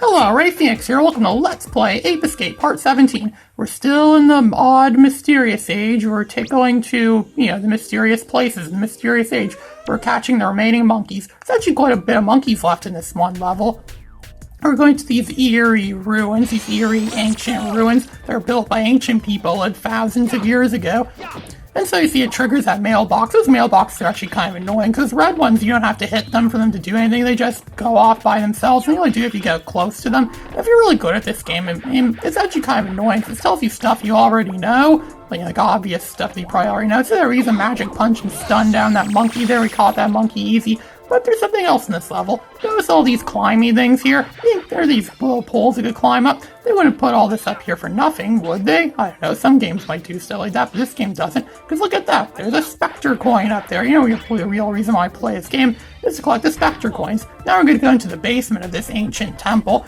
Hello, Ray Phoenix here. Welcome to Let's Play Ape Escape Part 17. We're still in the odd, mysterious age. We're going to, the mysterious places, the mysterious age. We're catching the remaining monkeys. There's actually quite a bit of monkeys left in this one level. We're going to these eerie ruins, these eerie ancient ruins that are built by ancient people like thousands of years ago. And so you see it triggers that mailbox. Those mailboxes are actually kind of annoying because red ones, you don't have to hit them for them to do anything. They just go off by themselves. And you only do if you get close to them. If you're really good at this game, it's actually kind of annoying because it tells you stuff you already know. Like obvious stuff that you probably already know. So there we use a magic punch and stun down that monkey there. We caught that monkey easy. But there's something else in this level. Notice all these climby things here? There are these little poles you could climb up. They wouldn't put all this up here for nothing, would they? I don't know, some games might do stuff like that, but this game doesn't. Because look at that, there's a Spectre Coin up there. The real reason why I play this game is to collect the Spectre Coins. Now we're going to go into the basement of this ancient temple.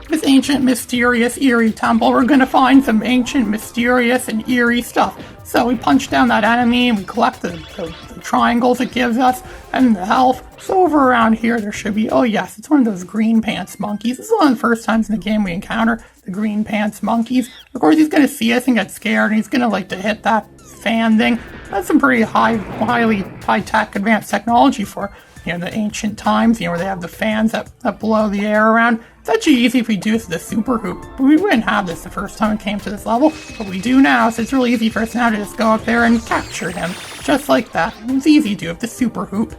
This ancient, mysterious, eerie temple. We're going to find some ancient, mysterious, and eerie stuff. So we punch down that enemy and we collect the triangles it gives us and the health. So over around here there should be, oh yes, it's one of those green pants monkeys. This is one of the first times in the game we encounter the green pants monkeys. Of course he's going to see us and get scared and he's going to like to hit that fan thing. That's some pretty highly high-tech advanced technology for the ancient times, where they have the fans that blow the air around. It's actually easy if we do the super hoop. We wouldn't have this the first time we came to this level, but we do now, so it's really easy for us now to just go up there and capture him. Just like that. It's easy to do with the super hoop.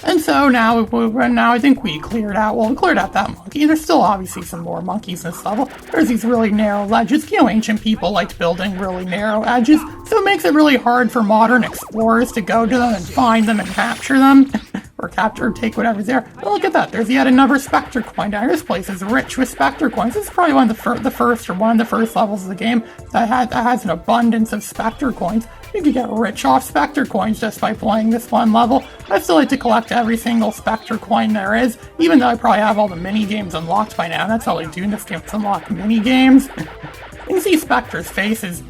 And so now I think we cleared out that monkey. There's still obviously some more monkeys in this level. There's these really narrow ledges. Ancient people liked building really narrow edges, so it makes it really hard for modern explorers to go to them and find them and capture them. Or capture or take whatever's there. But look at that, there's yet another Spectre Coin down here. This place is rich with Spectre Coins. This is probably one of the first levels of the game that has an abundance of Spectre Coins. You can get rich off Spectre Coins just by playing this one level. I still like to collect every single Spectre Coin there is, even though I probably have all the mini-games unlocked by now. And that's all I do in this game, is unlock mini-games. You can see Spectre's face is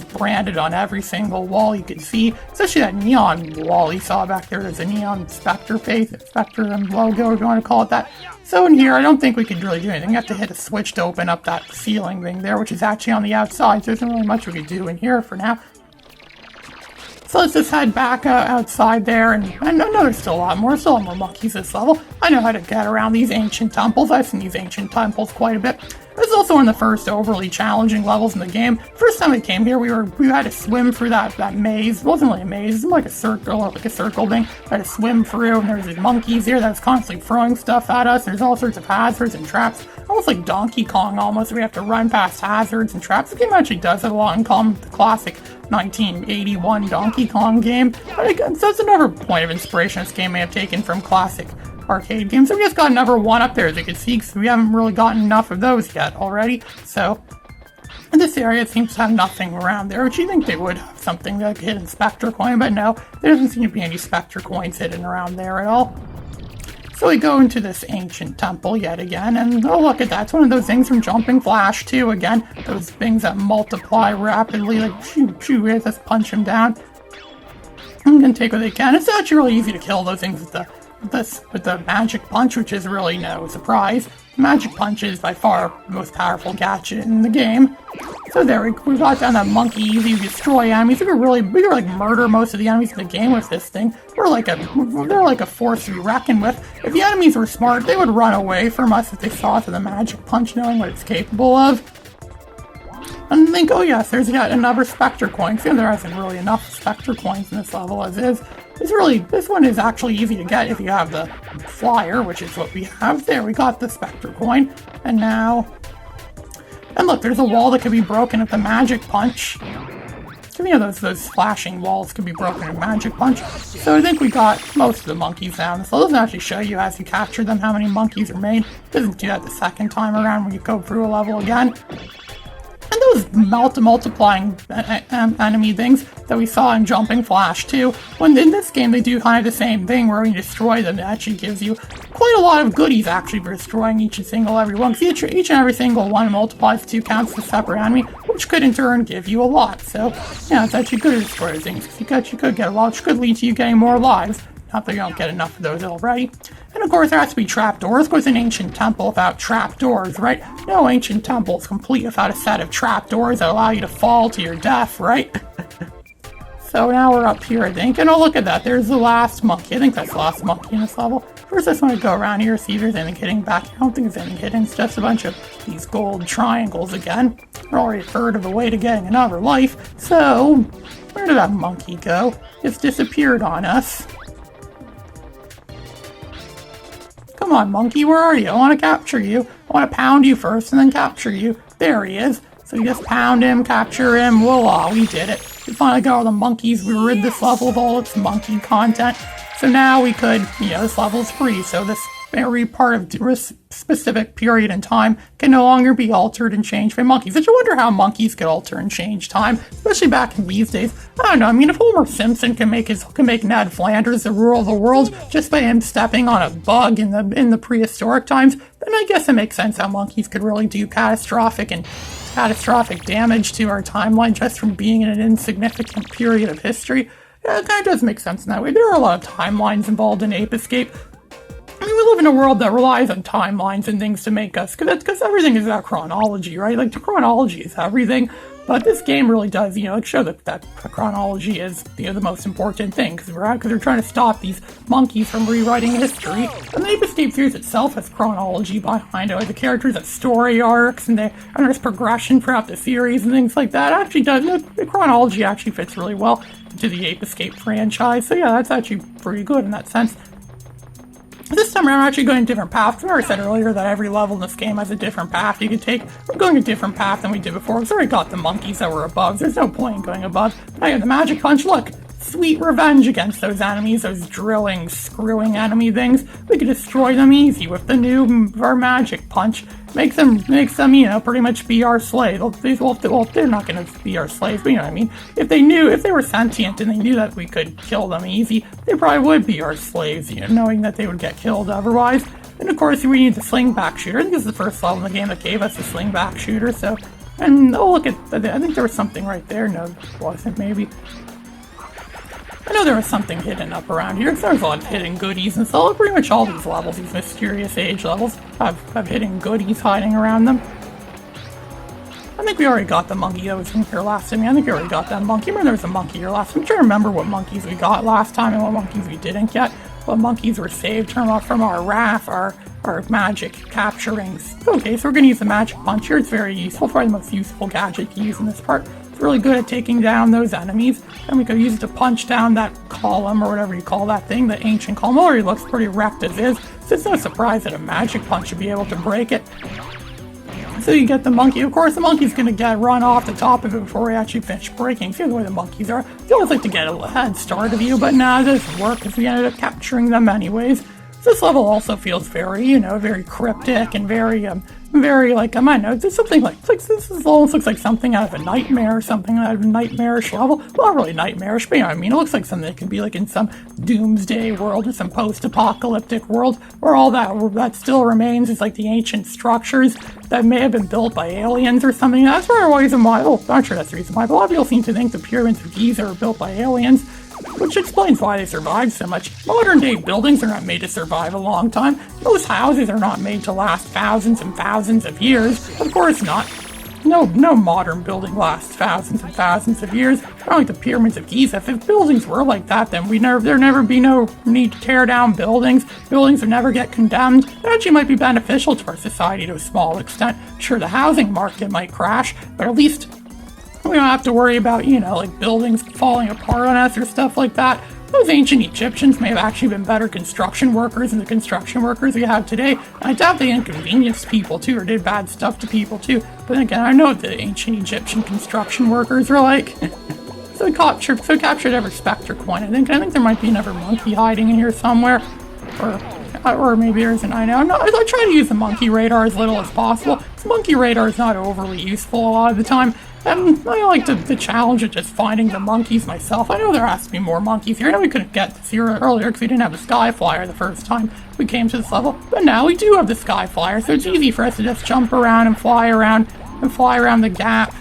branded on every single wall you can see, especially that neon wall you saw back there. There's a neon Spectre face, Spectre logo, if you want to call it that. So in here, I don't think we could really do anything. You have to hit a switch to open up that ceiling thing there, which is actually on the outside, so there isn't really much we could do in here for now. So let's just head back outside there, and I know there's still a lot more monkeys this level. I know how to get around these ancient temples. I've seen these ancient temples quite a bit. This is also one of the first overly challenging levels in the game. First time we came here, we had to swim through that maze. It wasn't really a maze, it was like a circle thing. We had to swim through, and there was these monkeys here that was constantly throwing stuff at us. There's all sorts of hazards and traps, almost like Donkey Kong almost. We have to run past hazards and traps. The game actually does it a lot in the classic 1981 Donkey Kong game. But again, so that's another point of inspiration this game may have taken from classic arcade games. So we just got another one up there, as you can see, because we haven't really gotten enough of those yet already. So, and this area seems to have nothing around there, which you think they would have something like hidden Spectre Coin, but no, there doesn't seem to be any Spectre Coins hidden around there at all. So we go into this ancient temple yet again, and oh look at that, it's one of those things from Jumping Flash 2 again, those things that multiply rapidly, like shoo, we just punch them down. I'm gonna take what they can. It's actually really easy to kill those things with the magic punch, which is really no surprise. The magic punch is by far the most powerful gadget in the game. So there we got down that monkey easy. We destroy enemies. We could like murder most of the enemies in the game with this thing. They're like a force to be reckoned with. If the enemies were smart, they would run away from us if they saw us with a magic punch, knowing what it's capable of. And think, oh yes, there's yet another Spectre Coin. See, there isn't really enough Spectre Coins in this level as is. This one is actually easy to get if you have the flyer, which is what we have there. We got the Spectre Coin, and look, there's a wall that could be broken with the magic punch. Those flashing walls could be broken with magic punch. So I think we got most of the monkeys down. So it doesn't actually show you as you capture them how many monkeys are made. It doesn't do that the second time around when you go through a level again. And those multiplying enemy things that we saw in Jumping Flash 2, when in this game they do kind of the same thing, where when you destroy them, it actually gives you quite a lot of goodies actually for destroying each and every one. Each and every single one multiplies 2 counts as a separate enemy, which could in turn give you a lot. So, yeah, it's actually good to destroy things, because you could get a lot, which could lead to you getting more lives. Not that you don't get enough of those already. And of course there has to be trapdoors. Of course, an ancient temple without trapdoors, right? No ancient temple is complete without a set of trapdoors that allow you to fall to your death, right? So now we're up here, I think, and oh, look at that, there's the last monkey. I think that's the last monkey in this level. First, I just want to go around here, see if there's anything hidden back. I don't think there's anything hidden, it's just a bunch of these gold triangles again. We're already a third of the way to getting another life, so where did that monkey go? It's disappeared on us. Come on, monkey, where are you? I want to capture you. I want to pound you first and then capture you. There he is. So you just pound him, capture him, voila, we did it. We finally got all the monkeys. We rid this level of all its monkey content. So now we could, this level's free, so this very part of this specific period in time can no longer be altered and changed by monkeys. Did you wonder how monkeys could alter and change time, especially back in these days? I don't know. I mean, if Homer Simpson can make Ned Flanders the ruler of the world just by him stepping on a bug in the prehistoric times, then I guess it makes sense how monkeys could really do catastrophic damage to our timeline just from being in an insignificant period of history. Yeah, it kind of does make sense in that way. There are a lot of timelines involved in Ape Escape. I mean, we live in a world that relies on timelines and things to make us, because everything is about chronology, right? Like, the chronology is everything, but this game really does, show that chronology is, the most important thing, because they're trying to stop these monkeys from rewriting history. And the Ape Escape series itself has chronology behind it, like the characters have story arcs, and there's progression throughout the series and things like that. It actually does, the chronology actually fits really well into the Ape Escape franchise, so yeah, that's actually pretty good in that sense. This time around, we're actually going a different path. I already said earlier that every level in this game has a different path you can take. We're going a different path than we did before. We've already got the monkeys that were above. There's no point in going above. I got the magic punch. Look, sweet revenge against those enemies, those drilling, screwing enemy things. We could destroy them easy with our magic punch. Makes them, pretty much be our slave. They're not going to be our slaves, but you know what I mean. If they were sentient and they knew that we could kill them easy, they probably would be our slaves, knowing that they would get killed otherwise. And of course, we need the slingback shooter. I think this is the first level in the game that gave us the slingback shooter, so. And, oh, look at, I think there was something right there. No, it wasn't, maybe. I know there was something hidden up around here. There's a lot of hidden goodies and stuff. Pretty much all these levels, these mysterious age levels, have hidden goodies hiding around them. I think we already got the monkey that was in here last time. I think we already got that monkey. Remember there was a monkey here last time. I'm trying to remember what monkeys we got last time and what monkeys we didn't get. What monkeys were saved from our wrath, our magic capturings. Okay, so we're going to use the magic punch here. It's very useful. Probably the most useful gadget to use in this part. It's really good at taking down those enemies. And we could use it to punch down that column, or whatever you call that thing, the ancient column. Already looks pretty wrecked as is. So it's no surprise that a magic punch should be able to break it. So you get the monkey. Of course, the monkey's going to run off the top of it before we actually finish breaking. See the way the monkeys are. They always like to get a head start of you, but nah, it doesn't work because we ended up capturing them anyways. This level also feels very, very cryptic and very, I don't know, it's something like this almost looks like something out of a nightmare or something out of a nightmarish level. Well, not really nightmarish, but you know what I mean. It looks like something that could be like in some doomsday world or some post-apocalyptic world where all that still remains is like the ancient structures that may have been built by aliens or something. That's where a reason why, I'm not sure that's the reason why, but a lot of people seem to think the pyramids of Giza are built by aliens, which explains why they survived so much. Modern day buildings are not made to survive a long time. Most houses are not made to last thousands and thousands of years. Of course not. No modern building lasts thousands and thousands of years. Not like the pyramids of Giza. If buildings were like that, then there'd never be no need to tear down buildings. Buildings would never get condemned. It actually might be beneficial to our society to a small extent. Sure, the housing market might crash, but at least we don't have to worry about, like buildings falling apart on us or stuff like that. Those ancient Egyptians may have actually been better construction workers than the construction workers we have today. And I doubt they inconvenienced people too, or did bad stuff to people too. But then again, I know what the ancient Egyptian construction workers are like. So we captured every Spectre Coin. I think there might be another monkey hiding in here somewhere. Or maybe there isn't, I know. No, I try to use the monkey radar as little as possible. This monkey radar is not overly useful a lot of the time. And I like the challenge of just finding the monkeys myself. I know there has to be more monkeys here. I know we couldn't get this here earlier because we didn't have the Sky Flyer the first time we came to this level. But now we do have the Sky Flyer, so it's easy for us to just jump around and fly around the gap.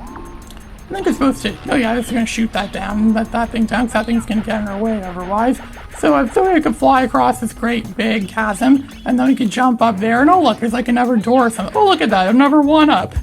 I think it's supposed to, oh yeah, it's going to shoot that down, let that thing down, because that thing's going to get in our way otherwise. So we could fly across this great big chasm, and then we could jump up there, and oh look, there's like another door or something. Oh, look at that, another one-up.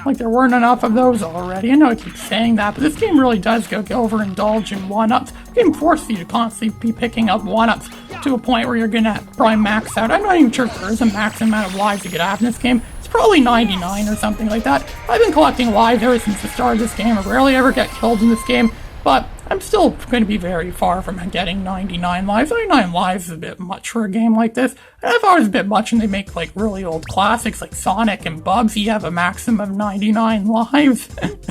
Like there weren't enough of those already. I know I keep saying that, but this game really does go overindulge in one-ups. The game forces you to constantly be picking up one-ups to a point where you're gonna probably max out. I'm not even sure if there is a max amount of lives you could have in this game. It's probably 99 or something like that. I've been collecting lives ever since the start of this game. I rarely ever get killed in this game, but I'm still going to be very far from getting 99 lives. 99 lives is a bit much for a game like this. And I thought it was a bit much when they make like really old classics like Sonic and Bubsy have a maximum of 99 lives. It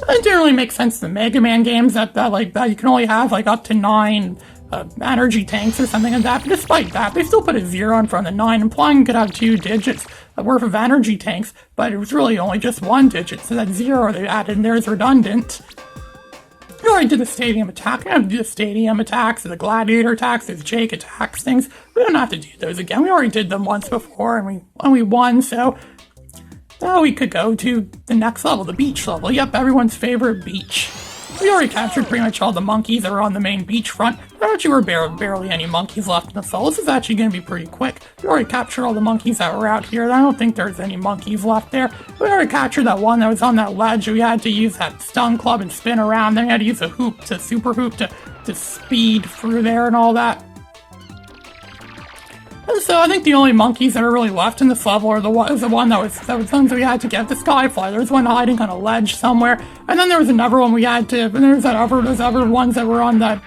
didn't really make sense to the Mega Man games that you can only have like up to 9 energy tanks or something like that. But despite that, they still put a 0 in front of the 9, implying you could have 2 digits worth of energy tanks, but it was really only just 1 digit, so that 0 they added in there is redundant. We already did the stadium attack. We don't have to do the stadium attacks, or the gladiator attacks, there's Jake attacks things. We don't have to do those again. We already did them once before, and we won, so now we could go to the next level, the beach level. Yep, everyone's favorite beach. We already captured pretty much all the monkeys that were on the main beachfront. There actually were barely any monkeys left in the level. This is actually going to be pretty quick. We already captured all the monkeys that were out here. I don't think there's any monkeys left there. We already captured that one that was on that ledge. We had to use that stun club and spin around. Then we had to use a super hoop to speed through there and all that. And so I think the only monkeys that are really left in this level are the one that was the ones we had to get, the Skyfly. There was one hiding on a ledge somewhere, and then there was another one we had to. And there was those other ones that were on that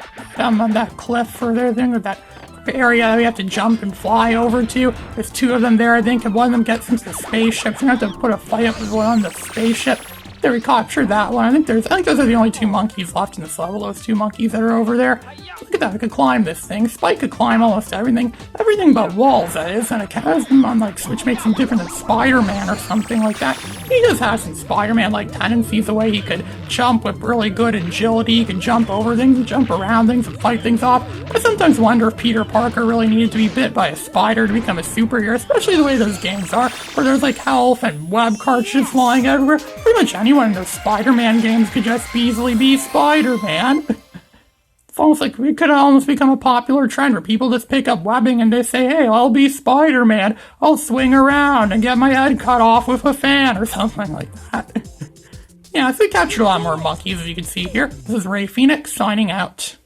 cliff or their thing, or that area that we have to jump and fly over to. There's 2 of them there, I think, and one of them gets into the spaceship. So we have to put a fight up with one on the spaceship. There, we captured that one. I think those are the only 2 monkeys left in this level. Those 2 monkeys that are over there. Look at that, I could climb this thing. Spike could climb almost everything but walls, that is, and it has them on, like, which makes him different than Spider-Man or something like that. He does have some Spider-Man-like tendencies, the way he could jump with really good agility. He could jump over things and jump around things and fight things off. I sometimes wonder if Peter Parker really needed to be bit by a spider to become a superhero, especially the way those games are, where there's like health and web cartridges flying everywhere. Pretty much anyone in those Spider-Man games could just easily be Spider-Man. It's almost like we could almost become a popular trend where people just pick up webbing and they say, hey, I'll be Spider-Man. I'll swing around and get my head cut off with a fan or something like that. Yeah, so we captured a lot more monkeys, as you can see here. This is Ray Phoenix signing out.